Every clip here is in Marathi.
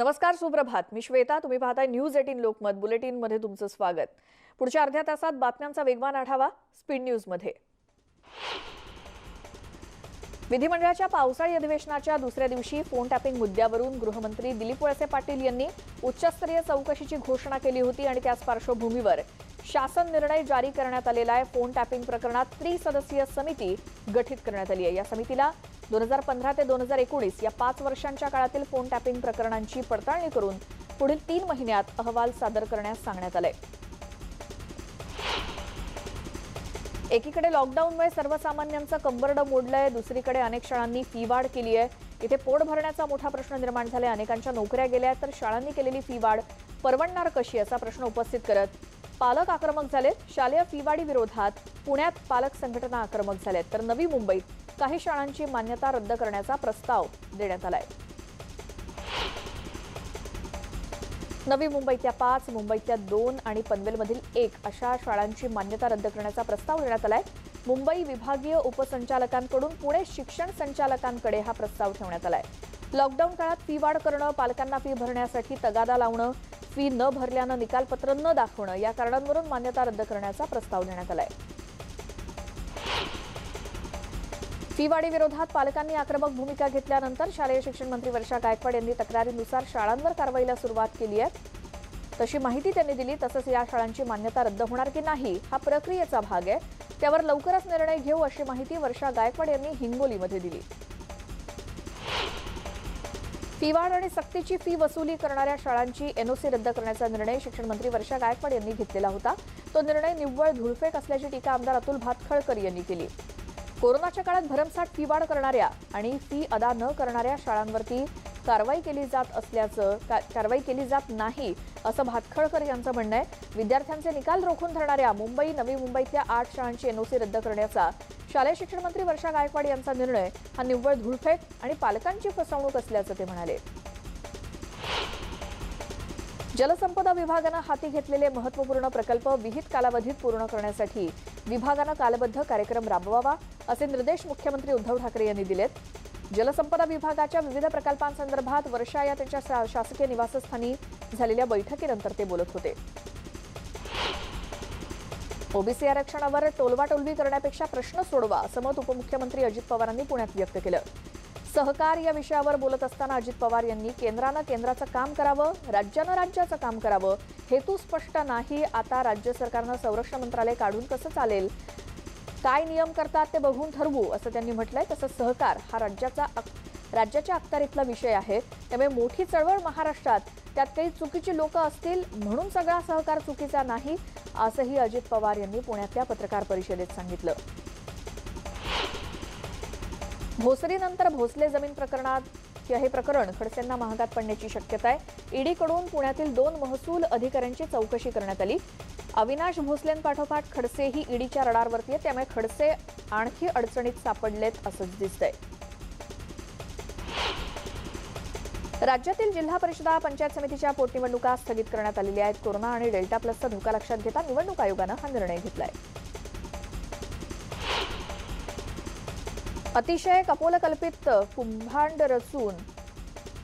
नमस्कार, सुप्रभात. मी श्वेता. तुम्ही पाहताय न्यूज 18 लोकमत बुलेटिन मध्ये तुमचं स्वागत. पुढच्या अर्ध्या तासात बातम्यांचा वेगवान आढावा स्पीड न्यूज मध्ये. विधिमंडळाच्या पावसाळी अधिवेशनाच्या दुसऱ्या दिवशी फोन टॅपिंग मुद्द्यावरून गृहमंत्री दिलीप वळसे पाटील यांनी उच्चस्तरीय चौकशीची घोषणा केली होती आणि त्याच पार्श्वभूमीवर शासन निर्णय जारी करण्यात आलेला आहे. फोन टॅपिंग प्रकरणात त्रिसदस्यीय समिती गठीत करण्यात आली आहे. या समितीला 2015 ते 2019 या 5 वर्षांच्या काळातील फोन टॅपिंग प्रकरणांची पडताळणी करून पुढील 3 महिन्यात अहवाल सादर करण्यास सांगण्यात आले. एकीकडे लॉकडाऊनमुळे सर्वसामान्यांचं कंबरडं मोडलंय, दुसरीकडे अनेक शाळांनी फी वाढ केली आहे. इथे पोट भरण्याचा मोठा प्रश्न निर्माण झालाय. अनेकांच्या नोकऱ्या गेल्या तर शाळांनी केलेली फी वाढ परवडणार कशी असा प्रश्न उपस्थित करत पालक आक्रमक झालेत. शालेय फी वाढी विरोधात पुण्यात पालक संघटना आक्रमक झाल्यात, तर नवी मुंबईत काही शाळांची मान्यता रद्द करण्याचा प्रस्ताव देण्यात आलाय. नवी मुंबईतल्या 5, मुंबईतल्या 2 आणि पनवेलमधील 1 अशा शाळांची मान्यता रद्द करण्याचा प्रस्ताव देण्यात आलाय. मुंबई विभागीय उपसंचालकांकडून पुणे शिक्षण संचालकांकडे हा प्रस्ताव ठेवण्यात आलाय. लॉकडाऊन काळात फी वाढ करणं, पालकांना फी भरण्यासाठी तगादा लावणं, फी न भरल्यानं निकालपत्र न दाखवणं या कारणांवरून मान्यता रद्द करण्याचा प्रस्ताव देण्यात आलाय. फी वाढी विरोधात पालकांनी आक्रमक भूमिका घेतल्यानंतर शालेय शिक्षण मंत्री वर्षा गायकवाड यांनी तक्रारीनुसार शाळांवर कारवाईला सुरुवात केली आहे. तशी माहिती त्यांनी दिली. तसंच या शाळांची मान्यता रद्द होणार की नाही हा प्रक्रियेचा भाग आहे, त्यावर लवकरच निर्णय घेऊ अशी माहिती वर्षा गायकवाड यांनी हिंगोलीमध्ये दिली. फी वाढ आणि सक्तीची फी वसुली करणाऱ्या शाळांची एनओसी रद्द करण्याचा निर्णय शिक्षण मंत्री वर्षा गायकवाड यांनी घेतलेला होता. तो निर्णय निव्वळ धुळफेक असल्याची टीका आमदार अतुल भातखळकर यांनी केली. कोरोनाच्या काळात भरमसाठ फी वाढ करणाऱ्या आणि फी अदा न करणाऱ्या शाळांवरती कारवाई केली जात नाही असं भातखळकर यांचं म्हणणं आहे. विद्यार्थ्यांचे निकाल रोखून धरणाऱ्या मुंबई, नवी मुंबईतल्या 8 शाळांची एनओसी रद्द करण्याचा शालेय शिक्षण मंत्री वर्षा गायकवाड यांचा निर्णय हा निव्वळ धुळफेक आणि पालकांची फसवणूक असल्याचं ते म्हणाले. जलसंपदा विभागानं हाती घेतलेले महत्त्वपूर्ण प्रकल्प विहित कालावधीत पूर्ण करण्यासाठी विभागानं कालबद्ध कार्यक्रम राबवावा असे निर्देश मुख्यमंत्री उद्धव ठाकरे यांनी दिलेत. जलसंपदा विभागाच्या विविध प्रकल्पांसंदर्भात वर्षा या त्यांच्या शासकीय निवासस्थानी झालेल्या बैठकीनंतर ते बोलत होते. ओबीसी आरक्षणावर टोलवाटोलवी करण्यापेक्षा प्रश्न सोडवा असं मत उपमुख्यमंत्री अजित पवारांनी पुण्यात व्यक्त केलं. सहकार या विषयावर बोलत असताना अजित पवार यांनी केंद्रानं केंद्राचं काम करावं, राज्यानं राज्याचं काम करावं, हेतू स्पष्ट नाही. आता राज्य सरकारनं संरक्षण मंत्रालय काढून कसं चालेल, काय नियम करतात ते बघून ठरवू असं त्यांनी म्हटलंय. तसंच सहकार हा राज्याच्या अखत्यारीतला विषय आहे, त्यामुळे मोठी चळवळ महाराष्ट्रात, त्यात काही चुकीची लोक असतील म्हणून सगळा सहकार चुकीचा नाही असंही अजित पवार यांनी पुण्यातल्या पत्रकार परिषदेत सांगितलं. भोसरीनंतर भोसले जमीन प्रकरणात हे प्रकरण खडसेंना महागात पडण्याची शक्यता आहे. ईडीकडून पुण्यातील 2 महसूल अधिकाऱ्यांची चौकशी करण्यात आली. अविनाश भोसलेंपाठोपाठ खडसेही ईडीच्या रडारवरती आहेत, त्यामुळे खडसे आणखी अडचणीत सापडलेत असंच दिसतंय. राज्यातील जिल्हा परिषदा, पंचायत समितीच्या पोटनिवडणुका स्थगित करण्यात आलेल्या आहेत. कोरोना आणि डेल्टा प्लसचा धोका लक्षात घेता निवडणूक आयोगानं हा निर्णय घेतलाय. अतिशय कपोलकल्पित कुंभांड रचून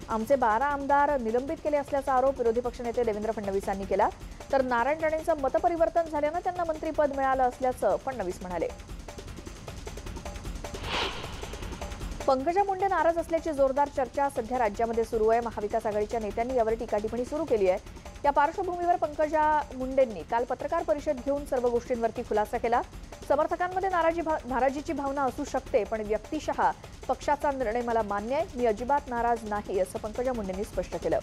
आमचे 12 आमदार निलंबित केले असल्याचा आरोप विरोधी पक्षनेते देवेंद्र फडणवीस यांनी केला. तर नारायण राणेंचं मतपरिवर्तन झाल्यानं त्यांना मंत्रिपद मिळालं असल्याचं फडणवीस म्हणाले. पंकजा मुंडे नाराज असल्याची जोरदार चर्चा सध्या राज्यामध्ये सुरू आहे. महाविकास आघाडीच्या नेत्यांनी यावर टीकाटिप्पणी सुरू केली आहे. त्या पार्श्वभूमीवर पंकजा मुंडेंनी काल पत्रकार परिषद घेऊन सर्व गोष्टींवरती खुलासा केला. समर्थकांमध्ये नाराजीची भावना असू शकते, पण व्यक्तिशः पक्षाचा निर्णय मला मान्य आहे. मी अजिबात नाराज नाही असं पंकजा मुंडेंनी स्पष्ट केलं.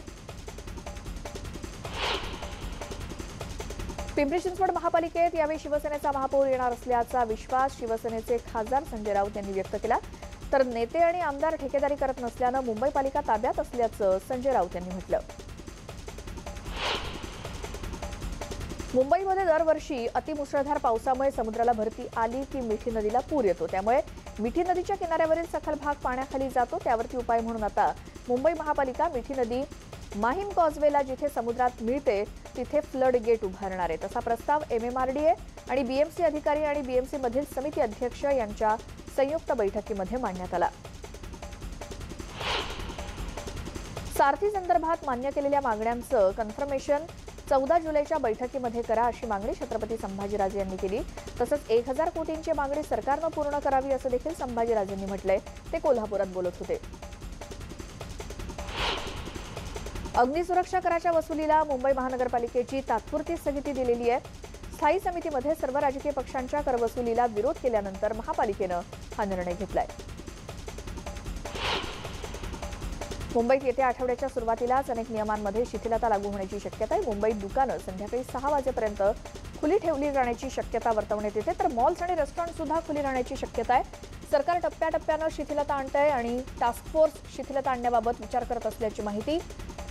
पिंपरी चिंचवड महापालिकेत यावेळी शिवसेनेचा महापौर येणार असल्याचा विश्वास शिवसेनेचे खासदार संजय राऊत यांनी व्यक्त केला. तर नेते आणि आमदार ठेकेदारी करत नसल्यानं मुंबई पालिका ताब्यात असल्याचं संजय राऊत यांनी म्हटलं. मुंबईमध्ये दरवर्षी अतिमुसळधार पावसामुळे समुद्राला भरती आली की मिठी नदीला पूर येतो. त्यामुळे मिठी नदीच्या किनाऱ्यावरील सखल भाग पाण्याखाली जातो. त्यावरती उपाय म्हणून आता मुंबई महापालिका मिठी नदी माहीम कॉजवेला जिथे समुद्रात मिळते तिथे फ्लड गेट उभारणार आहे. तसा प्रस्ताव MMRDA आणि BMC अधिकारी आणि BMC मधील समिती अध्यक्ष यांच्या संयुक्त बैठकीमध्ये मांडण्यात आला. सारथी संदर्भात मान्य केलेल्या मागण्यांचं कन्फर्मेशन 14 जुलैच्या बैठकीमध्ये करा अशी मागणी छत्रपती संभाजीराजे यांनी केली। तसंच 1000 कोटींची मागणी सरकारनं पूर्ण करावी असं देखील संभाजीराजेंनी म्हटलंय। ते कोल्हापुरात बोलत होते। अग्निसुरक्षा कराच्या वसुलीला मुंबई महानगरपालिकेची तात्पुरती स्थगिती दिलेली आहे। स्थायी समितीमध्ये सर्व राजकीय पक्षांच्या करवसुलीला विरोध केल्यानंतर महापालिकेनं हा निर्णय घेतलाय। मुंबईत येत्या आठवड्याच्या सुरुवातीलाच अनेक नियमांमध्ये शिथिलता लागू होण्याची शक्यता आहे। मुंबईत दुकानं संध्याकाळी 6 वाजेपर्यंत खुली ठेवली जाण्याची शक्यता वर्तवण्यात येते, तर मॉल्स आणि रेस्टॉरंट सुद्धा खुली राहण्याची शक्यता आहे। सरकार टप्प्याटप्प्यानं शिथिलता आणतंय आणि टास्क फोर्स शिथिलता आणण्याबाबत विचार करत असल्याची माहिती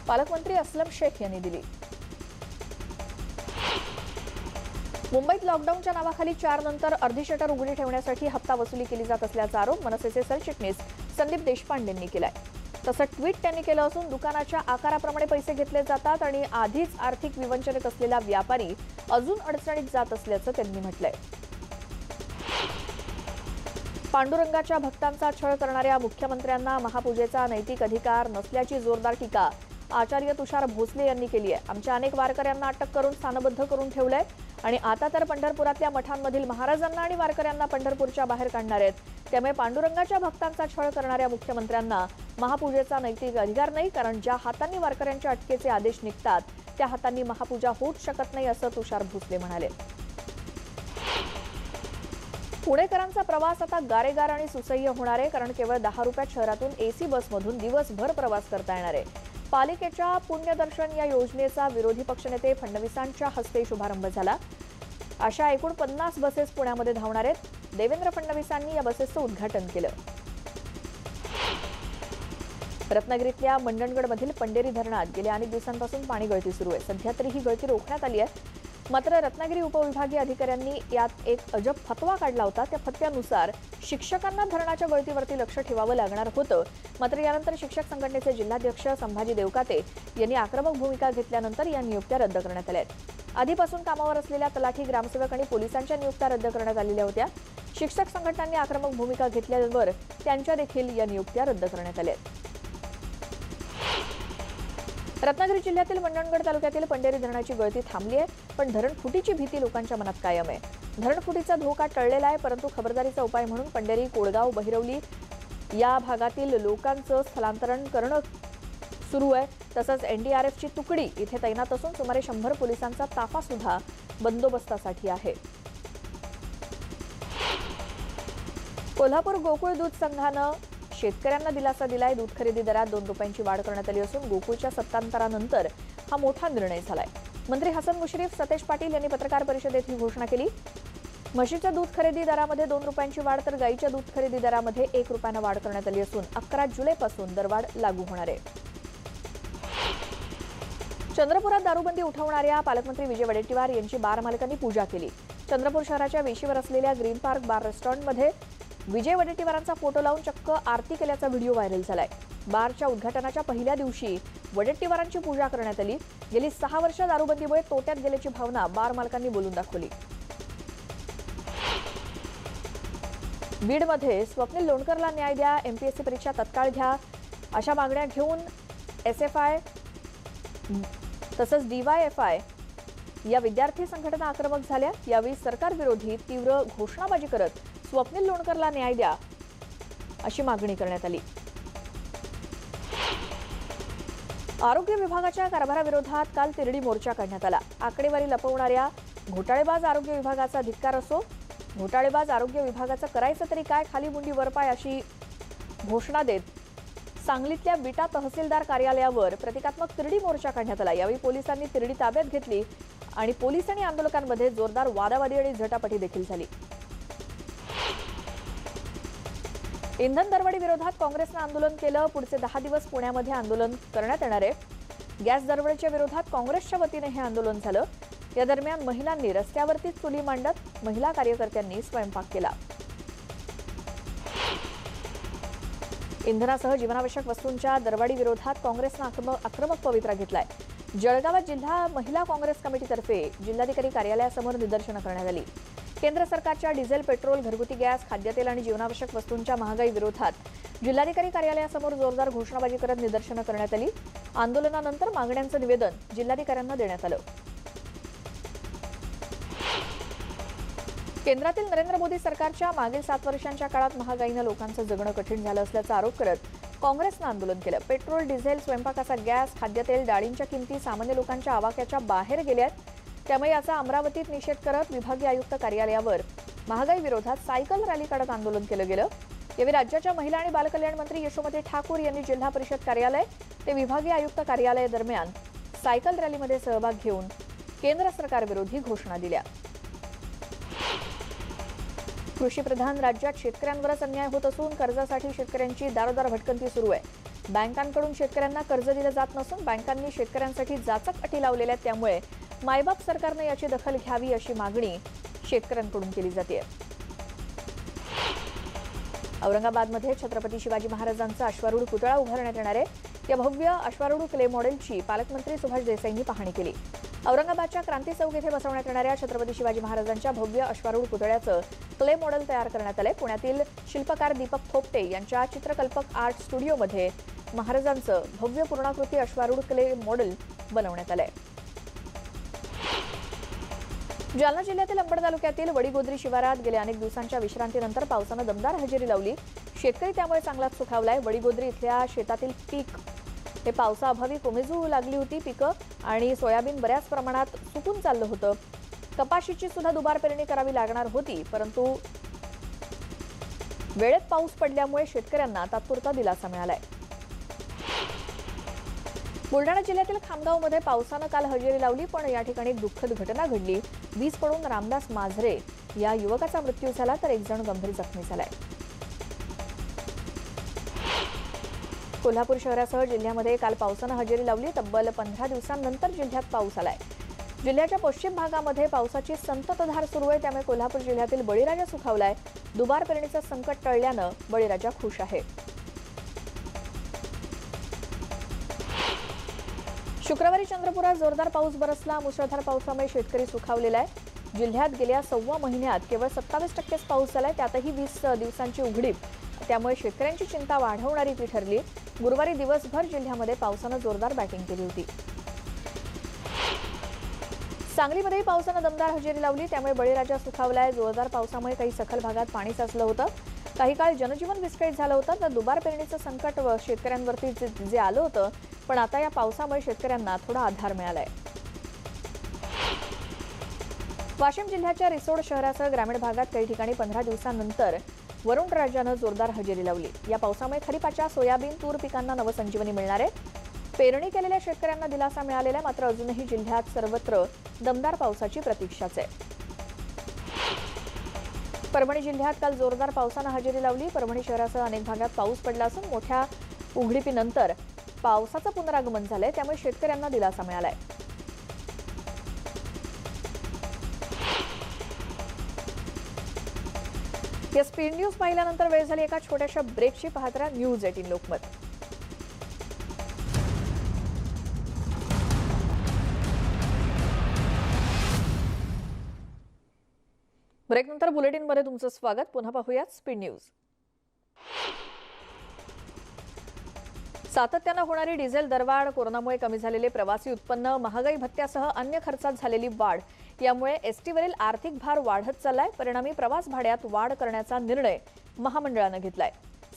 पालकमंत्री अस्लम शेख यांनी दिली। मुंबईत लॉकडाऊनच्या नावाखाली 4 नंतर अर्धी शटर उघडी ठेवण्यासाठी हप्ता वसुली केली जात असल्याचा आरोप मनसेचे सरचिटणीस संदीप देशपांडेंनी केलाय। तसं ट्विट त्यांनी केलं असून दुकानाच्या आकाराप्रमाणे पैसे घेतले जातात आणि आधीच आर्थिक विवंचनेत असलेला व्यापारी अजून अडचणीत जात असल्याचं त्यांनी म्हटलंय। पांडुरंगाच्या भक्तांचा छळ करणाऱ्या मुख्यमंत्र्यांना महापूजेचा नैतिक अधिकार नसल्याची जोरदार टीका आचार्य तुषार भोसले यांनी केली आहे। आमच्या अनेक वारकऱ्यांना अटक करून स्थानबद्ध करून ठेवलंय आणि आता तर पंढरपुरातल्या मठांमधील महाराजांना आणि वारकऱ्यांना पंढरपूरच्या बाहेर काढणार आहेत। त्यामुळे पांडुरंगाच्या भक्तांचा छळ करणाऱ्या मुख्यमंत्र्यांना महापूजेचा नैतिक अधिकार नाही, कारण ज्या हातांनी वारकऱ्यांच्या अटकेचे आदेश निघतात त्या हातांनी महापूजा होऊच शकत नाही असं तुषार भोसले म्हणाले। पुणेकरांचा प्रवास आता गारेगार आणि सुसह्य होणार आहे, कारण केवळ 10 रुपयात शहरातून एसी बसमधून दिवसभर प्रवास करता येणार आहे। पालिकेच्या पुण्यदर्शन या योजनेचा विरोधी पक्षनेते फडणवीसांच्या हस्ते शुभारंभ झाला। अशा एकूण 50 बसेस पुण्यामध्ये धावणार आहेत। देवेंद्र फडणवीसांनी या बसेसचं उद्घाटन केलं। रत्नागिरीतल्या मंडणगडमधील पंढेरी धरणात गेल्या अनेक दिवसांपासून पाणी गळती सुरू आहे। सध्या तरी ही गळती रोखण्यात आली आहे, मात्र रत्नागिरी उपविभागीय अधिकाऱ्यांनी यात एक अजब फतवा काढला होता। त्या फतव्यानुसार शिक्षकांना धरणाच्या गळतीवरती लक्ष ठेवावं लागणार होतं, मात्र यानंतर शिक्षक संघटनेचे जिल्हाध्यक्ष संभाजी देवकाते यांनी आक्रमक भूमिका घेतल्यानंतर या नियुक्त्या रद्द करण्यात आल्या आहेत। आधीपासून कामावर असलेल्या तलाठी, ग्रामसेवक आणि पोलिसांच्या नियुक्त्या रद्द करण्यात आलेल्या होत्या। शिक्षक संघटनांनी आक्रमक भूमिका घेतल्यावर त्यांच्या देखील या नियुक्त्या रद्द करण्यात आल्या आहेत। रत्नागिरी जिल्ह्यातील मंडणगड तालुक्यातील पंढेरी धरणाची गळती थांबली आहे, पण धरणफुटीची भीती लोकांच्या मनात कायम आहे। धरणफुटीचा धोका टळलेला आहे, परंतु खबरदारीचा उपाय म्हणून पंढेरी, कोळगाव, बहिरवली या भागातील लोकांचं स्थलांतरण करणं सुरू आहे। तसंच एनडीआरएफची तुकडी इथे तैनात असून सुमारे 100 पोलिसांचा ताफा सुद्धा बंदोबस्तासाठी आहे। कोल्हापूर गोकुळ दूध संघानं शेतकऱ्यांना दिलासा दिलाय। दूध खरेदी दरात 2 रुपयांची वाढ करण्यात आली असून गोकुळच्या सत्तांतरानंतर हा मोठा निर्णय झालाय। मंत्री हसन मुश्रीफ, सतेज पाटील यांनी पत्रकार परिषदेत ही घोषणा केली। म्हशीच्या दूध खरेदी दरामध्ये 2 रुपयांची वाढ तर गाईच्या दूध खरेदी दरामध्ये 1 रुपयानं वाढ करण्यात आली असून 11 जुलैपासून दरवाढ लागू होणार आहे। चंद्रपुरात दारूबंदी उठवणाऱ्या पालकमंत्री विजय वडेट्टीवार यांची बार मालकांनी पूजा केली। चंद्रपूर शहराच्या वेशीवर असलेल्या ग्रीन पार्क बार रेस्टॉरंटमध्ये विजय वडेट्टीवारांचा फोटो लावून चक्क आरती केल्याचा व्हिडिओ व्हायरल झालाय। बारच्या उद्घाटनाच्या पहिल्या दिवशी वडेट्टीवारांची पूजा करण्यात आली। गेली 6 वर्ष दारूबंदीमुळे तोट्यात गेल्याची भावना बार मालकांनी बोलून दाखवली। बीडमध्ये स्वप्नील लोणकरला न्याय द्या, एमपीएससी परीक्षा तत्काळ घ्या अशा मागण्या घेऊन एसएफआय तसंच डीवायएफआय या विद्यार्थी संघटना आक्रमक झाल्या। यावेळी सरकार विरोधी तीव्र घोषणाबाजी करत स्वप्नील लोणकरला न्याय द्या अशी मागणी करण्यात आली। आरोग्य विभागाच्या कारभाराविरोधात काल तिरडी मोर्चा काढण्यात आला। आकडेवारी लपवणाऱ्या घोटाळेबाज आरोग्य विभागाचा धिक्कार असो, घोटाळेबाज आरोग्य विभागाचं करायचं तरी काय, खाली मुंडी वर पाय अशी घोषणा देत सांगलीतल्या विटा तहसीलदार कार्यालयावर प्रतिकात्मक तिरडी मोर्चा काढण्यात आला। यावेळी पोलिसांनी तिरडी ताब्यात घेतली आणि पोलीस आणि आंदोलकांमध्ये जोरदार वादावादी आणि झटापटी देखील झाली। इंधन दरवाढी विरोधात काँग्रेसनं आंदोलन केलं। पुढचे 10 दिवस पुण्यामध्ये आंदोलन करण्यात येणार आहे। गॅस दरवाढीच्या विरोधात काँग्रेसच्या वतीने हे आंदोलन झालं। या दरम्यान महिलांनी रस्त्यावरती चुली मांडत महिला कार्यकर्त्यांनी स्वयंपाक केला। इंधनासह जीवनावश्यक वस्तूंच्या दरवाढी विरोधात काँग्रेसनं आक्रमक पवित्रा घेतलाय। जळगावात जिल्हा महिला काँग्रेस कमिटीतर्फे जिल्हाधिकारी कार्यालयासमोर निदर्शनं करण्यात आली। केंद्र सरकारच्या डिझेल, पेट्रोल, घरगुती गॅस, खाद्यतेल आणि जीवनावश्यक वस्तूंच्या महागाई विरोधात जिल्हाधिकारी कार्यालयासमोर जोरदार घोषणाबाजी करत निदर्शनं करण्यात आली. आंदोलनानंतर मागण्यांचं निवेदन जिल्हाधिकाऱ्यांना देण्यात आलं. केंद्रातील नरेंद्र मोदी सरकारच्या मागील 7 वर्षांच्या काळात महागाईनं लोकांचं जगणं कठीण झालं असल्याचा आरोप करत काँग्रेसनं आंदोलन केलं. पेट्रोल, डिझेल, स्वयंपाकाचा गॅस, खाद्यतेल, डाळींच्या किमती सामान्य लोकांच्या आवाक्याच्या बाहेर गेल्यात. त्यामुळे याचा अमरावतीत निषेध करत विभागीय आयुक्त कार्यालयावर महागाई विरोधात सायकल रॅली काढत आंदोलन केलं गेलं. यावेळी राज्याच्या महिला आणि बालकल्याण मंत्री यशोमती ठाकूर यांनी जिल्हा परिषद कार्यालय ते विभागीय आयुक्त कार्यालय दरम्यान सायकल रॅलीमध्ये सहभाग घेऊन केंद्र सरकारविरोधी घोषणा दिल्या. कृषीप्रधान राज्यात शेतकऱ्यांवरच अन्याय होत असून कर्जासाठी शेतकऱ्यांची दारोदार भटकंती सुरू आहे. बँकांकडून शेतकऱ्यांना कर्ज दिलं जात नसून बँकांनी शेतकऱ्यांसाठी जाचक अटी लावलेल्या आहेत. त्यामुळे मायबाप सरकारने याची दखल घ्यावी अशी मागणी शेतकऱ्यांकडून केली जाते. औरंगाबादमध्ये छत्रपती शिवाजी महाराजांचा अश्वारूढ पुतळा उभारण्यात येणार आहे. या भव्य अश्वारूढ क्ले मॉडेलची पालकमंत्री सुभाष देसाईंनी पाहणी केली. औरंगाबादच्या क्रांती चौक येथे बसवण्यात येणाऱ्या छत्रपती शिवाजी महाराजांच्या भव्य अश्वारूढ पुतळ्याचं क्ले मॉडेल तयार करण्यात आलंय. पुण्यातील शिल्पकार दीपक थोपटे यांच्या चित्रकल्पक आर्ट स्टुडिओमध्ये महाराजांचं भव्य पूर्णाकृती अश्वारूढ क्ले मॉडेल बनवण्यात आलंय. जालना जिल्ह्यातील अंबड तालुक्यातील वडीगोद्री शिवारात गेल्या अनेक दिवसांच्या विश्रांतीनंतर पावसानं दमदार हजेरी लावली. शेतकरी त्यामुळे चांगलाच सुखावलाय. वडीगोद्री इथल्या शेतातील पीक हे पावसाअभावी कोमेजू लागली होती. पिकं आणि सोयाबीन बऱ्याच प्रमाणात सुकून चाललं होतं. कपाशीची सुद्धा दुबार पेरणी करावी लागणार होती, परंतु वेळेत पाऊस पडल्यामुळे शेतकऱ्यांना तात्पुरता दिलासा मिळालाय. बुलढाणा जिल्ह्यातील खामगावमध्ये पावसानं काल हजेरी लावली, पण या ठिकाणी एक दुःखद घटना घडली. वीज पडून रामदास माझरे या युवकाचा मृत्यू झाला तर एक जण गंभीर जखमी झालाय. कोल्हापूर शहरासह जिल्ह्यामध्ये काल पावसानं हजेरी लावली. तब्बल 15 दिवसांनंतर जिल्ह्यात पाऊस आलाय. जिल्ह्याच्या पश्चिम भागामध्ये पावसाची संततधार सुरू आहे. त्यामुळे कोल्हापूर जिल्ह्यातील बळीराजा सुखावलाय. दुबार पेरणीचं संकट टळल्यानं बळीराजा खुश आहे. शुक्रवारी चंद्रपुरात जोरदार पाऊस बरसला. मुसळधार पावसामुळे शेतकरी सुखावलेला आहे. जिल्ह्यात गेल्या 1.25 महिन्यात केवळ 27% पाऊस झालाय. त्यातही 20 दिवसांची उघडीप, त्यामुळे शेतकऱ्यांची चिंता वाढवणारी ती ठरली. गुरुवारी दिवसभर जिल्ह्यामध्ये पावसानं जोरदार बॅटिंग केली होती. सांगलीमध्येही पावसानं दमदार हजेरी लावली. त्यामुळे बळीराजा सुखावलाय. जोरदार पावसामुळे काही सखल भागात पाणी साचलं होतं. काही काळ जनजीवन विस्कळीत झालं होतं. तर दुबार पेरणीचं संकट शेतकऱ्यांवरती जे आलं होतं, पण आता या पावसामुळे शेतकऱ्यांना थोडा आधार मिळालाय. वाशिम जिल्ह्याच्या रिसोड शहरासह ग्रामीण भागात काही ठिकाणी 15 दिवसांनंतर वरुणराजानं जोरदार हजेरी लावली. या पावसामुळे खरीपाच्या सोयाबीन, तूर पिकांना नवसंजीवनी मिळणार आहे. पेरणी केलेल्या शेतकऱ्यांना दिलासा मिळालेला, मात्र अजूनही जिल्ह्यात सर्वत्र दमदार पावसाची प्रतीक्षाच आहे. परभणी जिल्ह्यात काल जोरदार पावसानं हजेरी लावली. परभणी शहरासह अनेक भागात पाऊस पडला असून मोठ्या उघडीपीनंतर पावसाचं पुनरागमन झालंय. त्यामुळे शेतकऱ्यांना दिलासा मिळालाय. या स्पीड न्यूज पाहिल्यानंतर वेळ झाली एका छोट्याशा ब्रेकची. पाहत राहा न्यूज 18 लोकमत. ब्रेकनंतर बुलेटिनमध्ये तुमचं स्वागत. पुन्हा पाहूयात स्पीड न्यूज. सातत्यानं होणारी डिझेल दरवाढ, कोरोनामुळे कमी झालेले प्रवासी उत्पन्न, महागाई भत्त्यासह अन्य खर्चात झालेली वाढ यामुळे एसटीवरील आर्थिक भार वाढत चाललाय. परिणामी प्रवास भाड्यात वाढ करण्याचा निर्णय महामंडळानं घेतलाय.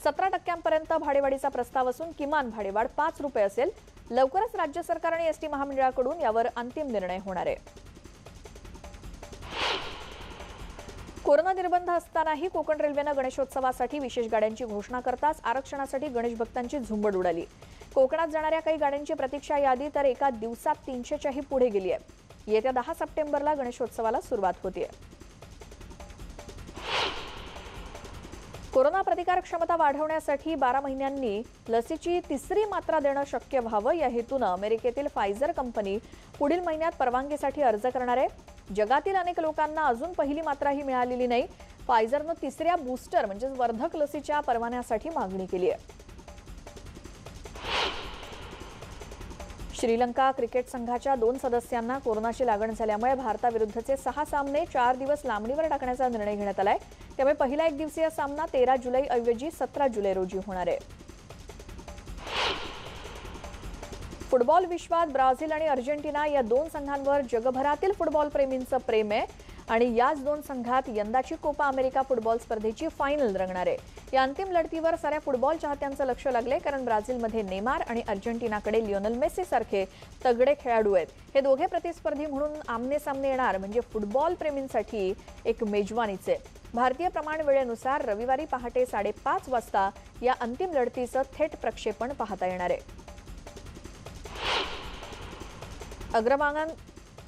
17% भाडेवाढीचा प्रस्ताव असून किमान भाडेवाढ 5 रुपये असेल. लवकरच राज्य सरकार आणि एसटी महामंडळाकडून यावर अंतिम निर्णय होणार आहे. कोरोना निर्बंध असतानाही कोकण रेल्वेनं गणेशोत्सवासाठी विशेष गाड्यांची घोषणा करताच आरक्षणासाठी गणेश भक्तांची झुंबड उडाली. कोकणात जाणाऱ्या काही गाड्यांची प्रतीक्षा यादी तर एका दिवसात 300च्याही पुढे गेली आहे. येत्या 10 सप्टेंबरला गणेशोत्सवाला सुरुवात होतीये. कोरोना प्रतिकार क्षमता वाढवण्यासाठी 12 महिन्यांनी लसीची 3री मात्रा देणं शक्य व्हावं या हेतूनं अमेरिकेतील फायझर कंपनी पुढील महिन्यात परवानगीसाठी अर्ज करणार आहे. जगातील अनेक लोकांना अजून पहिली मात्राही मिळालेली नाही. फायझरनं 3ऱ्या बूस्टर म्हणजे वर्धक लसीच्या परवान्यासाठी मागणी केली आहे. श्रीलंका क्रिकेट संघाच्या 2 सदस्यांना कोरोनाची लागण झाल्यामुळे भारताविरुद्धचे 6 सामने 4 दिवस लांबणीवर टाकण्याचा निर्णय घेण्यात आलाय। त्यामुळे पहिला एकदिवसीय सामना 13 जुलै ऐवजी 17 जुलै रोजी होणार आहे। फुटबॉल विश्वात ब्राझील आणि अर्जेंटिना या 2 संघांवर जगभरातील फुटबॉल प्रेमींचं प्रेम आहे आणि याच 2 संघात यंदाची कोपा अमेरिका फुटबॉल स्पर्धेची फायनल रंगणार आहे। या अंतिम लढतीवर साऱ्या फुटबॉल चाहत्यांचं लक्ष लागले, कारण ब्राझीलमध्ये नेमार आणि अर्जेंटिनाकडे लिओनेल मेसी सारखे तगडे खेळाडू आहेत। हे दोघे प्रतिस्पर्धी म्हणून आमने सामने येणार म्हणजे फुटबॉल प्रेमींसाठी एक मेजवानीचे। भारतीय प्रमाण वेळेनुसार रविवारी पहाटे 5:30 वाजता या अंतिम लढतीचं थेट प्रक्षेपण पाहता येणार आहे।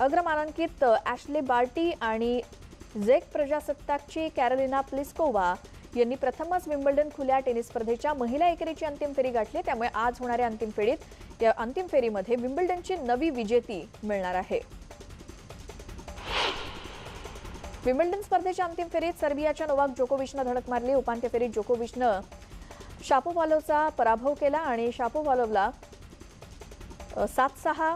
अग्रमानांकित ॲशले बार्टी आणि झेक प्रजासत्ताकची कॅरोलिना प्लिस्कोवा यांनी प्रथमच विम्बल्डन खुल्या टेनिस स्पर्धेच्या महिला एकेरीची अंतिम फेरी गाठली। त्यामुळे आज होणाऱ्या अंतिम फेरीमध्ये विम्बल्डनची नवी विजेती मिळणार आहे। विम्बल्डन स्पर्धेच्या अंतिम फेरीत सर्बियाच्या नोवाक जोकोविचनं धडक मारली। उपांत्य फेरीत जोकोविचनं शापोव्हालोवचा पराभव केला आणि शापोव्हालोवला 7-6,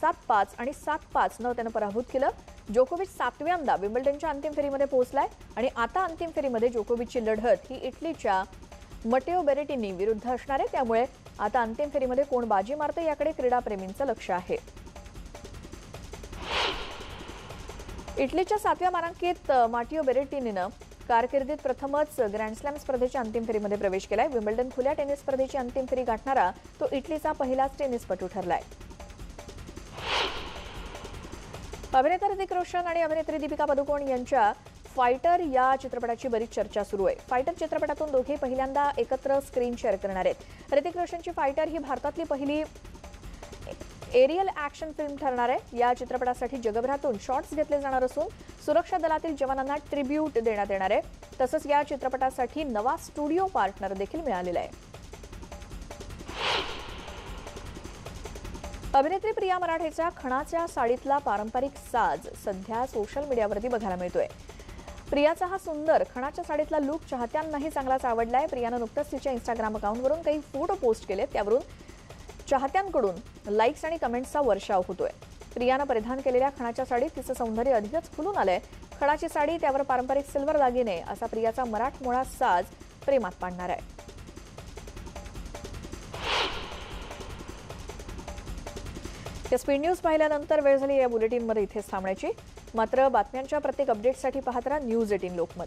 7-5 आणि 7-5 न त्यानं पराभूत केलं। जोकोविच 7व्यांदा विम्बल्डनच्या अंतिम फेरीमध्ये पोहोचलाय आणि आता अंतिम फेरीमध्ये जोकोविचची लढत ही इटलीच्या मटेओ बेरेटिनी विरुद्ध असणार आहे। त्यामुळे आता अंतिम फेरीमध्ये कोण बाजी मारते याकडे क्रीडाप्रेमींचं लक्ष आहे। इटलीच्या 7व्या मानांकित माटेओ बेरेटिनीनं कारकिर्दीत प्रथमच ग्रँड स्लॅम स्पर्धेच्या अंतिम फेरीमध्ये प्रवेश केलाय। विम्बल्डन खुल्या टेनिस स्पर्धेची अंतिम फेरी गाठणारा तो इटलीचा पहिलाच टेनिसपटू ठरलाय। अभिनेता ऋतिक रोशन आणि अभिनेत्री दीपिका पदुकोण यांच्या फायटर या चित्रपटाची बरीच चर्चा सुरू आहे। फायटर चित्रपटातून दोघे पहिल्यांदा एकत्र स्क्रीन शेअर करणार आहेत। ऋतिक रोशनची फायटर ही भारतातली पहिली एरियल ॲक्शन फिल्म ठरणार आहे। या चित्रपटासाठी जगभरातून शॉट्स घेतले जाणार असून सुरक्षा दलातील जवानांना ट्रिब्यूट देण्यात येणार आहे। तसंच या चित्रपटासाठी नवा स्टुडिओ पार्टनर देखील मिळालेला आहे। अभिनेत्री प्रिया मराठेच्या खणाच्या साडीतला पारंपरिक साज सध्या सोशल मीडियावरती बघायला मिळतोय। प्रियाचा हा सुंदर खणाच्या साडीतला लुक चाहत्यांनाही चांगलाच आवडलाय। प्रियानं नुकतंच तिच्या इंस्टाग्राम अकाउंटवरून काही फोटो पोस्ट केले, त्यावरून चाहत्यांकडून लाईक्स आणि कमेंट्सचा वर्षाव होतोय। प्रियानं परिधान केलेल्या खणाच्या साडीत तिचं सौंदर्य अधिकच खुलून आलंय। खणाची साडी, त्यावर पारंपरिक सिल्वर दागिने असा प्रियाचा मराठमोळा साज प्रेमात पाडणार आहे। या स्पीड न्यूज पाहिल्यानंतर वेळ झाली या बुलेटिनमध्ये इथेच थांबण्याची। मात्र बातम्यांच्या प्रत्येक अपडेटसाठी पाहत राहा न्यूज 18 लोकमत।